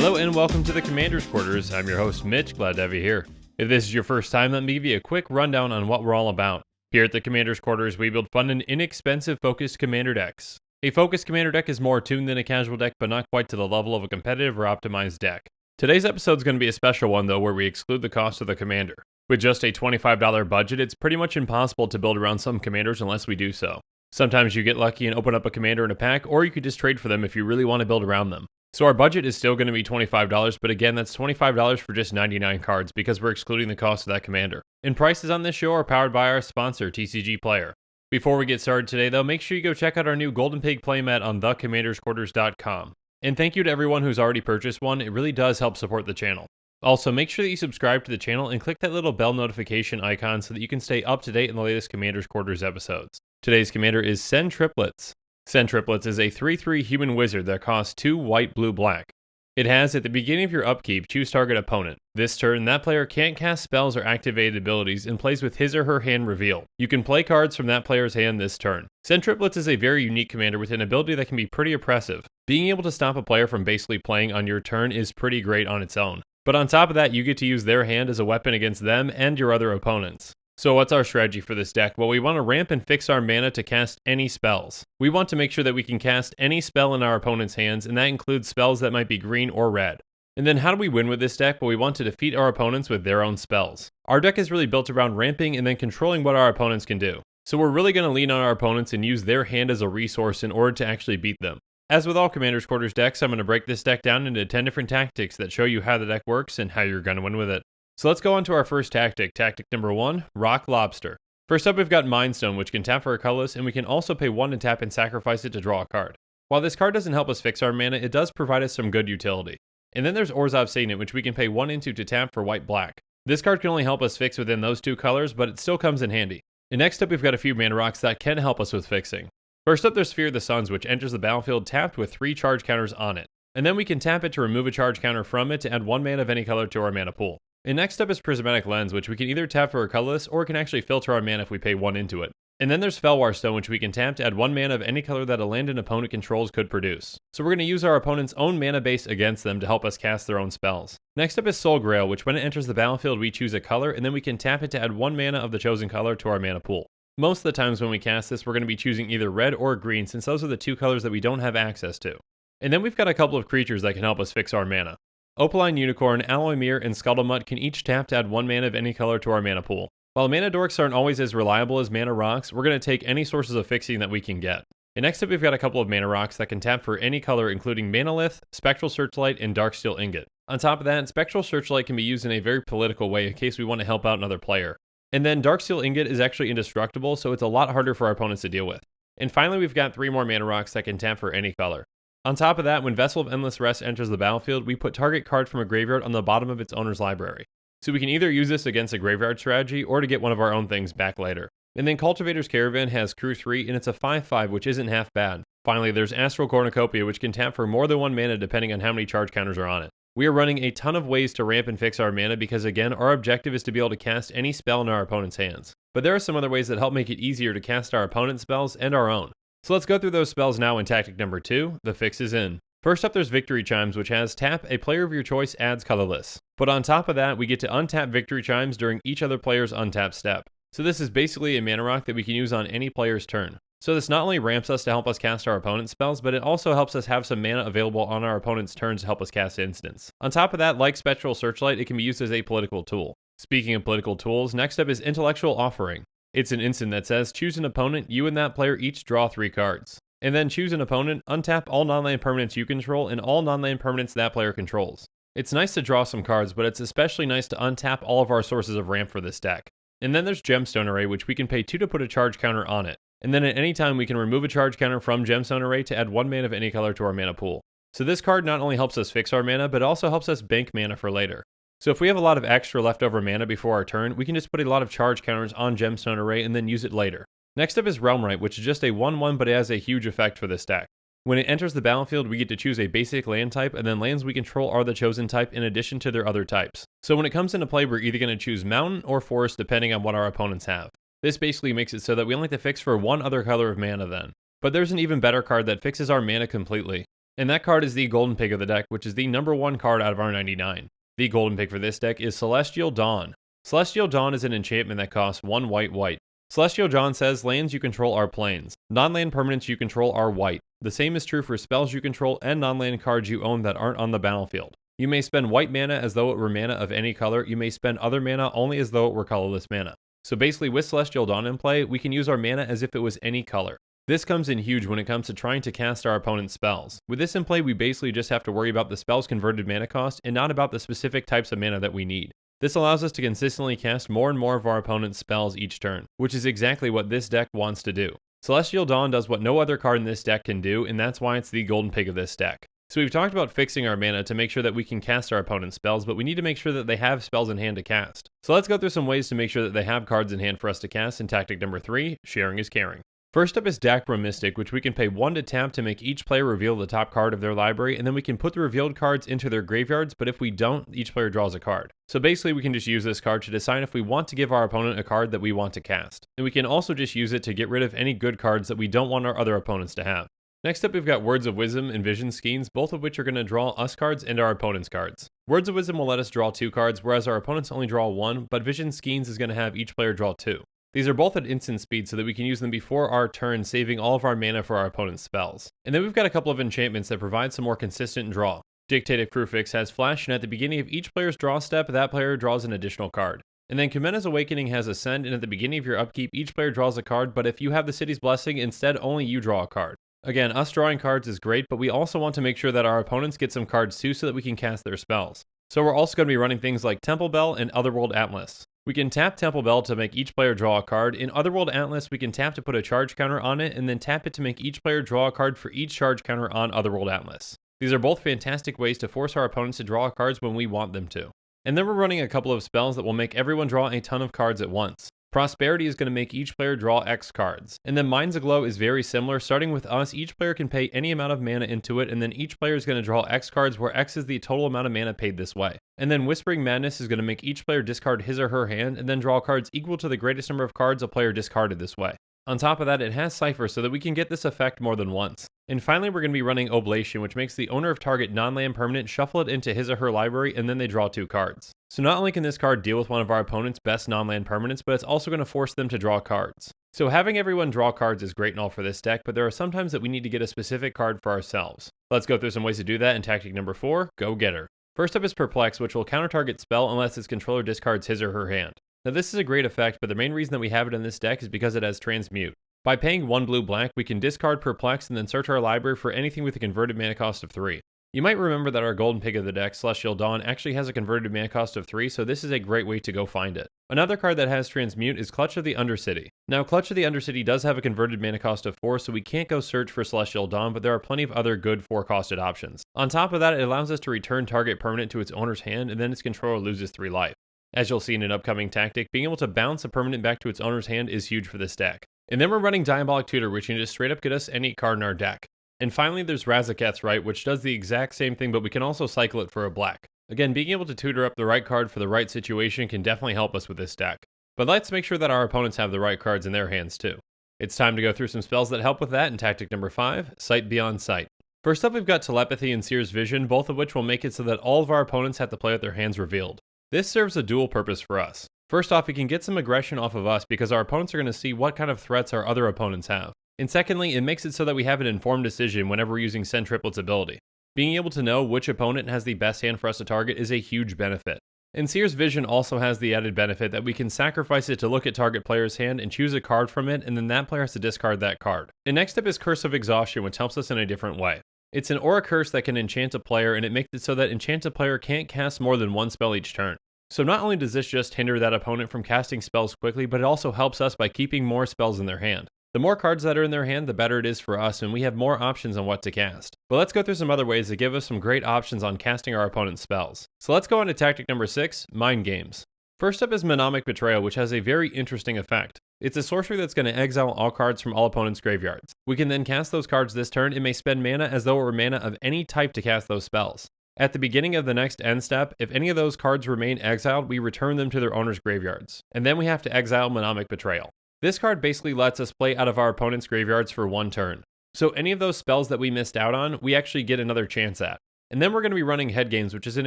Hello and welcome to the Commander's Quarters. I'm your host Mitch, glad to have you here. If this is your first time, let me give you a quick rundown on what we're all about. Here at the Commander's Quarters, we build fun and inexpensive focused commander decks. A focused commander deck is more tuned than a casual deck, but not quite to the level of a competitive or optimized deck. Today's episode is going to be a special one though, where we exclude the cost of the commander. With just a $25 budget, it's pretty much impossible to build around some commanders unless we do so. Sometimes you get lucky and open up a commander in a pack, or you could just trade for them if you really want to build around them. So our budget is still going to be $25, but again, that's $25 for just 99 cards because we're excluding the cost of that commander. And prices on this show are powered by our sponsor, TCGPLAYER. Before we get started today though, make sure you go check out our new Golden Pig playmat on thecommandersquarters.com. And thank you to everyone who's already purchased one, it really does help support the channel. Also, make sure that you subscribe to the channel and click that little bell notification icon so that you can stay up to date in the latest Commander's Quarters episodes. Today's commander is Sen Triplets. Sen Triplets is a 3/3 human wizard that costs 2 white, blue, black. It has, at the beginning of your upkeep, choose target opponent. This turn, that player can't cast spells or activated abilities and plays with his or her hand revealed. You can play cards from that player's hand this turn. Sen Triplets is a very unique commander with an ability that can be pretty oppressive. Being able to stop a player from basically playing on your turn is pretty great on its own. But on top of that, you get to use their hand as a weapon against them and your other opponents. So what's our strategy for this deck? Well, we want to ramp and fix our mana to cast any spells. We want to make sure that we can cast any spell in our opponent's hands, and that includes spells that might be green or red. And then how do we win with this deck? Well, we want to defeat our opponents with their own spells. Our deck is really built around ramping and then controlling what our opponents can do. So we're really going to lean on our opponents and use their hand as a resource in order to actually beat them. As with all Commander's Quarters decks, I'm going to break this deck down into 10 different tactics that show you how the deck works and how you're going to win with it. So let's go on to our first tactic. Tactic number 1, Rock Lobster. First up, we've got Mind Stone, which can tap for a colorless, and we can also pay 1 to tap and sacrifice it to draw a card. While this card doesn't help us fix our mana, it does provide us some good utility. And then there's Orzhov Signet, which we can pay 1 into to tap for white-black. This card can only help us fix within those 2 colors, but it still comes in handy. And next up, we've got a few mana rocks that can help us with fixing. First up, there's Sphere of the Suns, which enters the battlefield tapped with 3 charge counters on it. And then we can tap it to remove a charge counter from it to add 1 mana of any color to our mana pool. And next up is Prismatic Lens, which we can either tap for a colorless or can actually filter our mana if we pay 1 into it. And then there's Felwar Stone, which we can tap to add 1 mana of any color that a land an opponent controls could produce. So we're going to use our opponent's own mana base against them to help us cast their own spells. Next up is Soul Grail, which when it enters the battlefield we choose a color and then we can tap it to add 1 mana of the chosen color to our mana pool. Most of the times when we cast this, we're going to be choosing either red or green since those are the 2 colors that we don't have access to. And then we've got a couple of creatures that can help us fix our mana. Opaline Unicorn, Alloy Mirror, and Scuttlemutt can each tap to add 1 mana of any color to our mana pool. While mana dorks aren't always as reliable as mana rocks, we're going to take any sources of fixing that we can get. And next up we've got a couple of mana rocks that can tap for any color including Manalith, Spectral Searchlight, and Darksteel Ingot. On top of that, Spectral Searchlight can be used in a very political way in case we want to help out another player. And then Darksteel Ingot is actually indestructible, so it's a lot harder for our opponents to deal with. And finally we've got 3 more mana rocks that can tap for any color. On top of that, when Vessel of Endless Rest enters the battlefield, we put target card from a graveyard on the bottom of its owner's library. So we can either use this against a graveyard strategy or to get one of our own things back later. And then Cultivator's Caravan has Crew 3 and it's a 5/5 which isn't half bad. Finally, there's Astral Cornucopia which can tap for more than 1 mana depending on how many charge counters are on it. We are running a ton of ways to ramp and fix our mana because again, our objective is to be able to cast any spell in our opponent's hands. But there are some other ways that help make it easier to cast our opponent's spells and our own. So let's go through those spells now in tactic number 2, the fix is in. First up there's Victory Chimes, which has tap, a player of your choice adds colorless. But on top of that, we get to untap Victory Chimes during each other player's untap step. So this is basically a mana rock that we can use on any player's turn. So this not only ramps us to help us cast our opponent's spells, but it also helps us have some mana available on our opponent's turns to help us cast instants. On top of that, like Spectral Searchlight, it can be used as a political tool. Speaking of political tools, next up is Intellectual Offering. It's an instant that says, choose an opponent, you and that player each draw 3 cards. And then choose an opponent, untap all non-land permanents you control and all non-land permanents that player controls. It's nice to draw some cards, but it's especially nice to untap all of our sources of ramp for this deck. And then there's Gemstone Array, which we can pay 2 to put a charge counter on it. And then at any time we can remove a charge counter from Gemstone Array to add 1 mana of any color to our mana pool. So this card not only helps us fix our mana, but also helps us bank mana for later. So if we have a lot of extra leftover mana before our turn, we can just put a lot of charge counters on Gemstone Array and then use it later. Next up is Realmwright, which is just a 1/1 but it has a huge effect for this deck. When it enters the battlefield, we get to choose a basic land type, and then lands we control are the chosen type in addition to their other types. So when it comes into play, we're either going to choose mountain or forest depending on what our opponents have. This basically makes it so that we only have to fix for 1 other color of mana then. But there's an even better card that fixes our mana completely. And that card is the golden pick of the deck, which is the number 1 card out of our 99. The golden pick for this deck is Celestial Dawn. Celestial Dawn is an enchantment that costs 1 white. Celestial Dawn says lands you control are plains. Non-land permanents you control are white. The same is true for spells you control and non-land cards you own that aren't on the battlefield. You may spend white mana as though it were mana of any color. You may spend other mana only as though it were colorless mana. So basically with Celestial Dawn in play, we can use our mana as if it was any color. This comes in huge when it comes to trying to cast our opponent's spells. With this in play, we basically just have to worry about the spell's converted mana cost and not about the specific types of mana that we need. This allows us to consistently cast more and more of our opponent's spells each turn, which is exactly what this deck wants to do. Celestial Dawn does what no other card in this deck can do, and that's why it's the golden pick of this deck. So we've talked about fixing our mana to make sure that we can cast our opponent's spells, but we need to make sure that they have spells in hand to cast. So let's go through some ways to make sure that they have cards in hand for us to cast in tactic number 3, sharing is caring. First up is Decklist Mystic, which we can pay 1 to tap to make each player reveal the top card of their library, and then we can put the revealed cards into their graveyards, but if we don't, each player draws a card. So basically we can just use this card to decide if we want to give our opponent a card that we want to cast. And we can also just use it to get rid of any good cards that we don't want our other opponents to have. Next up, we've got Words of Wisdom and Vision Schemes, both of which are going to draw us cards and our opponent's cards. Words of Wisdom will let us draw 2 cards, whereas our opponents only draw 1, but Vision Schemes is going to have each player draw 2. These are both at instant speed so that we can use them before our turn, saving all of our mana for our opponent's spells. And then we've got a couple of enchantments that provide some more consistent draw. Dictative Crucifix has Flash, and at the beginning of each player's draw step, that player draws an additional card. And then Kumena's Awakening has Ascend, and at the beginning of your upkeep, each player draws a card, but if you have the City's Blessing, instead only you draw a card. Again, us drawing cards is great, but we also want to make sure that our opponents get some cards too so that we can cast their spells. So we're also going to be running things like Temple Bell and Otherworld Atlas. We can tap Temple Bell to make each player draw a card. In Otherworld Atlas, we can tap to put a charge counter on it, and then tap it to make each player draw a card for each charge counter on Otherworld Atlas. These are both fantastic ways to force our opponents to draw cards when we want them to. And then we're running a couple of spells that will make everyone draw a ton of cards at once. Prosperity is going to make each player draw X cards. And then Minds Aglow is very similar. Starting with us, each player can pay any amount of mana into it, and then each player is going to draw X cards, where X is the total amount of mana paid this way. And then Whispering Madness is going to make each player discard his or her hand, and then draw cards equal to the greatest number of cards a player discarded this way. On top of that, it has Cypher so that we can get this effect more than once. And finally, we're going to be running Oblation, which makes the owner of target non-land permanent shuffle it into his or her library, and then they draw 2 cards. So not only can this card deal with one of our opponent's best non-land permanents, but it's also going to force them to draw cards. So having everyone draw cards is great and all for this deck, but there are some times that we need to get a specific card for ourselves. Let's go through some ways to do that in tactic number 4, Go Getter. First up is Perplex, which will counter target spell unless its controller discards his or her hand. Now this is a great effect, but the main reason that we have it in this deck is because it has Transmute. By paying 1 blue-black, we can discard Perplex and then search our library for anything with a converted mana cost of 3. You might remember that our golden pick of the deck, Celestial Dawn, actually has a converted mana cost of 3, so this is a great way to go find it. Another card that has Transmute is Clutch of the Undercity. Now, Clutch of the Undercity does have a converted mana cost of 4, so we can't go search for Celestial Dawn, but there are plenty of other good 4-costed options. On top of that, it allows us to return target permanent to its owner's hand, and then its controller loses 3 life. As you'll see in an upcoming tactic, being able to bounce a permanent back to its owner's hand is huge for this deck. And then we're running Diabolic Tutor, which can just straight up get us any card in our deck. And finally, there's Razaketh's Right, which does the exact same thing, but we can also cycle it for a black. Again, being able to tutor up the right card for the right situation can definitely help us with this deck. But let's make sure that our opponents have the right cards in their hands too. It's time to go through some spells that help with that in tactic number 5, Sight Beyond Sight. First up, we've got Telepathy and Seer's Vision, both of which will make it so that all of our opponents have to play with their hands revealed. This serves a dual purpose for us. First off, we can get some aggression off of us because our opponents are going to see what kind of threats our other opponents have. And secondly, it makes it so that we have an informed decision whenever we're using Sen Triplets' ability. Being able to know which opponent has the best hand for us to target is a huge benefit. And Seer's Vision also has the added benefit that we can sacrifice it to look at target player's hand and choose a card from it, and then that player has to discard that card. And next up is Curse of Exhaustion, which helps us in a different way. It's an aura curse that can enchant a player, and it makes it so that enchanted player can't cast more than 1 spell each turn. So not only does this just hinder that opponent from casting spells quickly, but it also helps us by keeping more spells in their hand. The more cards that are in their hand, the better it is for us, and we have more options on what to cast. But let's go through some other ways that give us some great options on casting our opponent's spells. So let's go on to tactic number 6, Mind Games. First up is Mnemonic Betrayal, which has a very interesting effect. It's a sorcery that's going to exile all cards from all opponents' graveyards. We can then cast those cards this turn and may spend mana as though it were mana of any type to cast those spells. At the beginning of the next end step, if any of those cards remain exiled, we return them to their owner's graveyards. And then we have to exile Mnemonic Betrayal. This card basically lets us play out of our opponent's graveyards for 1 turn. So any of those spells that we missed out on, we actually get another chance at. And then we're going to be running Head Games, which is an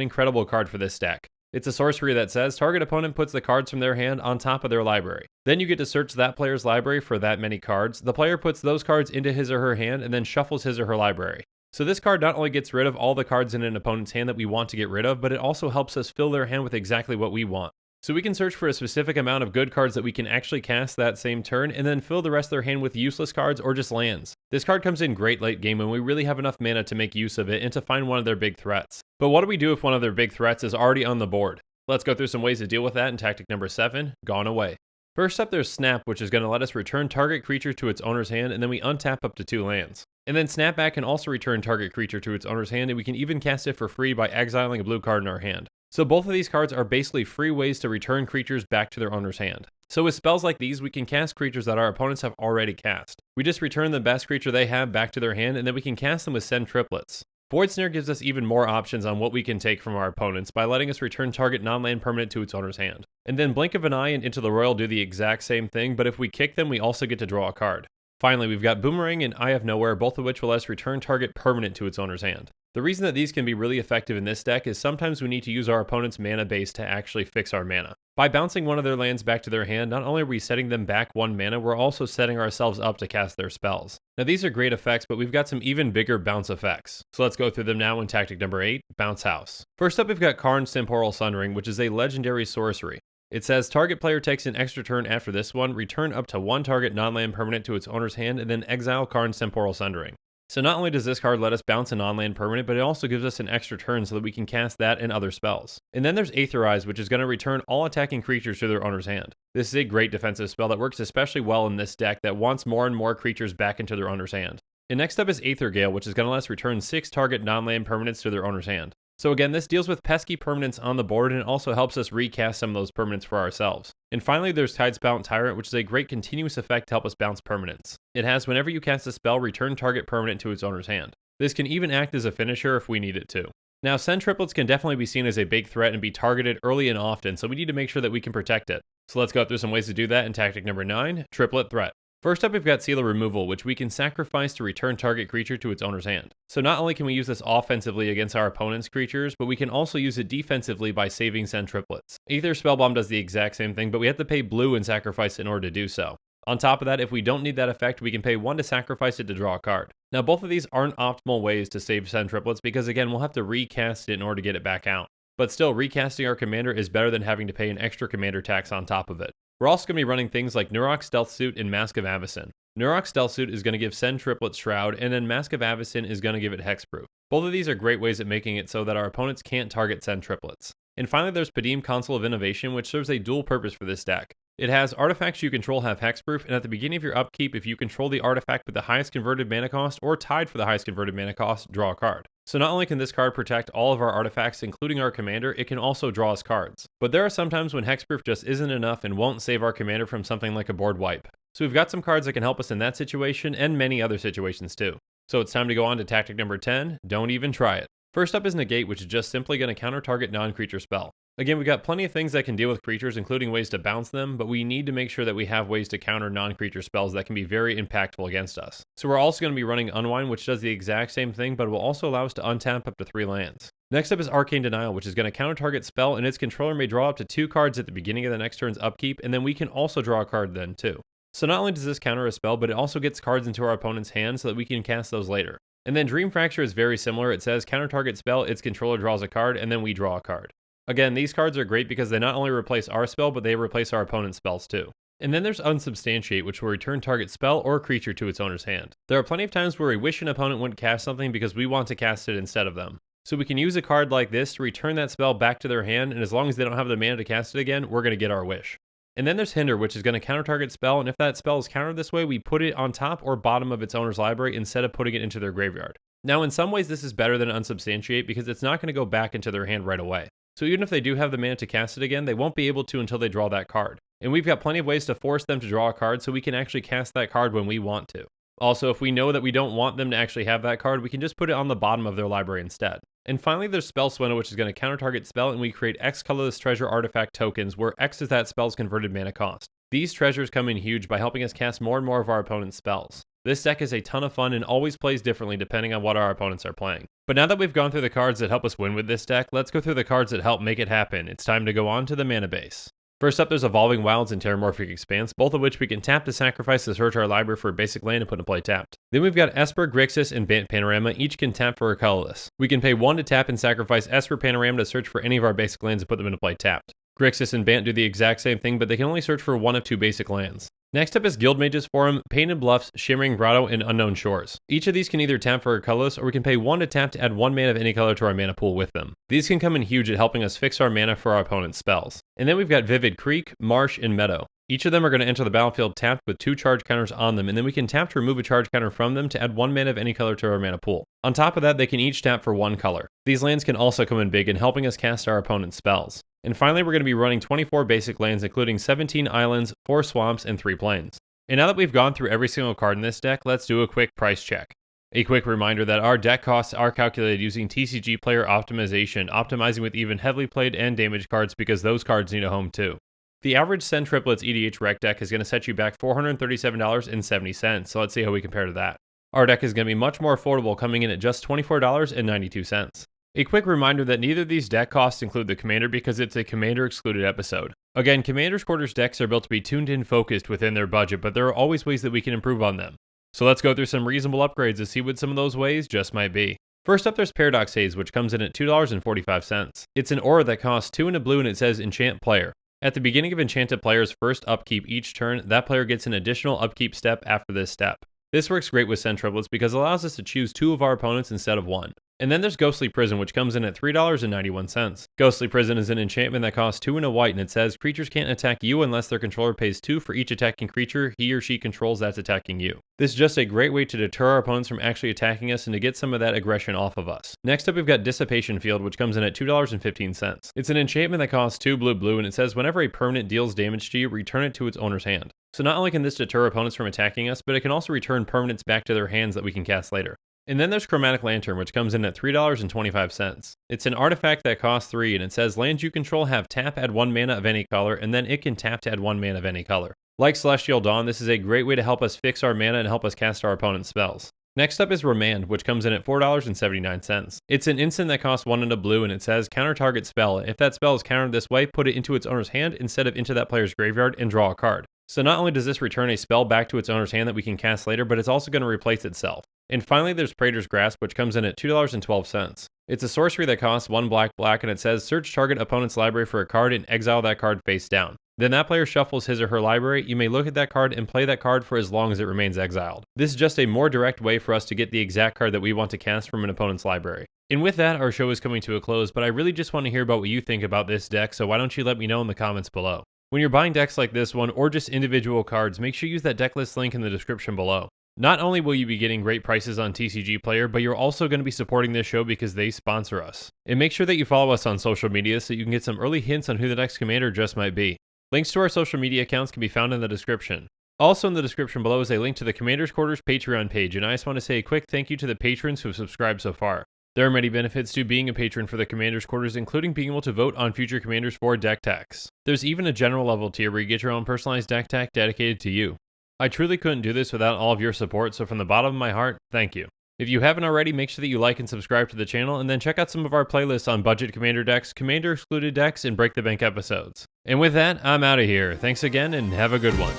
incredible card for this deck. It's a sorcery that says target opponent puts the cards from their hand on top of their library. Then you get to search that player's library for that many cards. The player puts those cards into his or her hand and then shuffles his or her library. So this card not only gets rid of all the cards in an opponent's hand that we want to get rid of, but it also helps us fill their hand with exactly what we want. So we can search for a specific amount of good cards that we can actually cast that same turn, and then fill the rest of their hand with useless cards or just lands. This card comes in great late game when we really have enough mana to make use of it and to find one of their big threats. But what do we do if one of their big threats is already on the board? Let's go through some ways to deal with that in tactic number 7, Gone Away. First up, there's Snap, which is going to let us return target creature to its owner's hand, and then we untap up to 2 lands. And then Snapback can also return target creature to its owner's hand, and we can even cast it for free by exiling a blue card in our hand. So both of these cards are basically free ways to return creatures back to their owner's hand. So with spells like these, we can cast creatures that our opponents have already cast. We just return the best creature they have back to their hand, and then we can cast them with Sen Triplets. Void Snare gives us even more options on what we can take from our opponents by letting us return target non-land permanent to its owner's hand. And then Blink of an Eye and Into the Royal do the exact same thing, but if we kick them, we also get to draw a card. Finally, we've got Boomerang and Eye of Nowhere, both of which will let us return target permanent to its owner's hand. The reason that these can be really effective in this deck is sometimes we need to use our opponent's mana base to actually fix our mana. By bouncing one of their lands back to their hand, not only are we setting them back 1 mana, we're also setting ourselves up to cast their spells. Now these are great effects, but we've got some even bigger bounce effects. So let's go through them now in tactic number 8, Bounce House. First up, we've got Karn's Temporal Sundering, which is a legendary sorcery. It says target player takes an extra turn after this one, return up to 1 target non-land permanent to its owner's hand, and then exile Karn's Temporal Sundering. So not only does this card let us bounce a non-land permanent, but it also gives us an extra turn so that we can cast that and other spells. And then there's Aetherize, which is going to return all attacking creatures to their owner's hand. This is a great defensive spell that works especially well in this deck that wants more and more creatures back into their owner's hand. And next up is Aether Gale, which is going to let us return 6 target non-land permanents to their owner's hand. So again, this deals with pesky permanents on the board and it also helps us recast some of those permanents for ourselves. And finally, there's Tidespout Tyrant, which is a great continuous effect to help us bounce permanents. It has whenever you cast a spell, return target permanent to its owner's hand. This can even act as a finisher if we need it to. Now, Sen Triplets can definitely be seen as a big threat and be targeted early and often, so we need to make sure that we can protect it. So let's go through some ways to do that in tactic number 9, Triplet Threat. First up, we've got Seal of Removal, which we can sacrifice to return target creature to its owner's hand. So not only can we use this offensively against our opponent's creatures, but we can also use it defensively by saving Sen Triplets. Aether Spellbomb does the exact same thing, but we have to pay blue and sacrifice it in order to do so. On top of that, if we don't need that effect, we can pay 1 to sacrifice it to draw a card. Now both of these aren't optimal ways to save Sen Triplets because again, we'll have to recast it in order to get it back out. But still, recasting our commander is better than having to pay an extra commander tax on top of it. We're also going to be running things like Nurok Stealth Suit and Mask of Avacyn. Nurok Stealth Suit is going to give Sen Triplet Shroud, and then Mask of Avacyn is going to give it Hexproof. Both of these are great ways at making it so that our opponents can't target Sen Triplets. And finally, there's Padim Console of Innovation, which serves a dual purpose for this deck. It has artifacts you control have hexproof, and at the beginning of your upkeep, if you control the artifact with the highest converted mana cost or tied for the highest converted mana cost, draw a card. So not only can this card protect all of our artifacts, including our commander, it can also draw us cards. But there are some times when hexproof just isn't enough and won't save our commander from something like a board wipe. So we've got some cards that can help us in that situation and many other situations too. So it's time to go on to tactic number 10, Don't Even Try It. First up is Negate, which is just simply going to counter target non-creature spell. Again, we've got plenty of things that can deal with creatures, including ways to bounce them, but we need to make sure that we have ways to counter non-creature spells that can be very impactful against us. So we're also going to be running Unwind, which does the exact same thing, but will also allow us to untap up to 3 lands. Next up is Arcane Denial, which is going to counter target spell, and its controller may draw up to 2 cards at the beginning of the next turn's upkeep, and then we can also draw a card then too. So not only does this counter a spell, but it also gets cards into our opponent's hand so that we can cast those later. And then Dream Fracture is very similar. It says counter target spell, its controller draws a card, and then we draw a card. Again, these cards are great because they not only replace our spell, but they replace our opponent's spells too. And then there's Unsubstantiate, which will return target spell or creature to its owner's hand. There are plenty of times where we wish an opponent wouldn't cast something because we want to cast it instead of them. So we can use a card like this to return that spell back to their hand, and as long as they don't have the mana to cast it again, we're going to get our wish. And then there's Hinder, which is going to counter target spell, and if that spell is countered this way, we put it on top or bottom of its owner's library instead of putting it into their graveyard. Now in some ways this is better than Unsubstantiate because it's not going to go back into their hand right away. So even if they do have the mana to cast it again, they won't be able to until they draw that card. And we've got plenty of ways to force them to draw a card so we can actually cast that card when we want to. Also, if we know that we don't want them to actually have that card, we can just put it on the bottom of their library instead. And finally, there's Spell Swindle, which is going to counter target spell, and we create X colorless treasure artifact tokens, where X is that spell's converted mana cost. These treasures come in huge by helping us cast more and more of our opponent's spells. This deck is a ton of fun and always plays differently depending on what our opponents are playing. But now that we've gone through the cards that help us win with this deck, let's go through the cards that help make it happen. It's time to go on to the mana base. First up, there's Evolving Wilds and Terramorphic Expanse, both of which we can tap to sacrifice to search our library for a basic land and put in play tapped. Then we've got Esper, Grixis, and Bant Panorama, each can tap for a colorless. We can pay 1 to tap and sacrifice Esper Panorama to search for any of our basic lands and put them into play tapped. Grixis and Bant do the exact same thing, but they can only search for 1 of 2 basic lands. Next up is Guildmage's Forum, Painted Bluffs, Shimmering Grotto, and Unknown Shores. Each of these can either tap for a colorless, or we can pay 1 to tap to add 1 mana of any color to our mana pool with them. These can come in huge at helping us fix our mana for our opponent's spells. And then we've got Vivid Creek, Marsh, and Meadow. Each of them are going to enter the battlefield tapped with 2 charge counters on them, and then we can tap to remove a charge counter from them to add 1 mana of any color to our mana pool. On top of that, they can each tap for 1 color. These lands can also come in big in helping us cast our opponent's spells. And finally, we're going to be running 24 basic lands, including 17 islands, 4 swamps, and 3 plains. And now that we've gone through every single card in this deck, let's do a quick price check. A quick reminder that our deck costs are calculated using TCGPLAYER optimization, optimizing with even heavily played and damaged cards because those cards need a home too. The average Sen Triplets EDHREC deck is going to set you back $437.70, so let's see how we compare to that. Our deck is going to be much more affordable, coming in at just $24.92. A quick reminder that neither of these deck costs include the Commander because it's a Commander excluded episode. Again, Commander's Quarters decks are built to be tuned in focused within their budget, but there are always ways that we can improve on them. So let's go through some reasonable upgrades to see what some of those ways just might be. First up, there's Paradox Haze, which comes in at $2.45. It's an aura that costs 2 and a blue and it says Enchant Player. At the beginning of Enchanted Player's first upkeep each turn, that player gets an additional upkeep step after this step. This works great with Sen Triplets because it allows us to choose 2 of our opponents instead of 1. And then there's Ghostly Prison, which comes in at $3.91. Ghostly Prison is an enchantment that costs 2 and a white, and it says creatures can't attack you unless their controller pays 2 for each attacking creature he or she controls that's attacking you. This is just a great way to deter our opponents from actually attacking us and to get some of that aggression off of us. Next up, we've got Dissipation Field, which comes in at $2.15. It's an enchantment that costs 2 blue, and it says whenever a permanent deals damage to you, return it to its owner's hand. So not only can this deter opponents from attacking us, but it can also return permanents back to their hands that we can cast later. And then there's Chromatic Lantern, which comes in at $3.25. It's an artifact that costs 3, and it says lands you control have tap, add 1 mana of any color, and then it can tap to add 1 mana of any color. Like Celestial Dawn, this is a great way to help us fix our mana and help us cast our opponent's spells. Next up is Remand, which comes in at $4.79. It's an instant that costs 1 and a blue, and it says counter target spell. If that spell is countered this way, put it into its owner's hand instead of into that player's graveyard and draw a card. So not only does this return a spell back to its owner's hand that we can cast later, but it's also going to replace itself. And finally, there's Praetor's Grasp, which comes in at $2.12. It's a sorcery that costs 1 black, and it says search target opponent's library for a card and exile that card face down. Then that player shuffles his or her library. You may look at that card and play that card for as long as it remains exiled. This is just a more direct way for us to get the exact card that we want to cast from an opponent's library. And with that, our show is coming to a close, but I really just want to hear about what you think about this deck, so why don't you let me know in the comments below. When you're buying decks like this one, or just individual cards, make sure you use that decklist link in the description below. Not only will you be getting great prices on TCGPLAYER, but you're also going to be supporting this show because they sponsor us. And make sure that you follow us on social media so you can get some early hints on who the next commander just might be. Links to our social media accounts can be found in the description. Also in the description below is a link to the Commander's Quarters Patreon page, and I just want to say a quick thank you to the patrons who have subscribed so far. There are many benefits to being a patron for the Commander's Quarters, including being able to vote on future commanders for deck techs. There's even a general level tier where you get your own personalized deck tech dedicated to you. I truly couldn't do this without all of your support, so from the bottom of my heart, thank you. If you haven't already, make sure that you like and subscribe to the channel, and then check out some of our playlists on budget commander decks, commander excluded decks, and break the bank episodes. And with that, I'm out of here. Thanks again, and have a good one.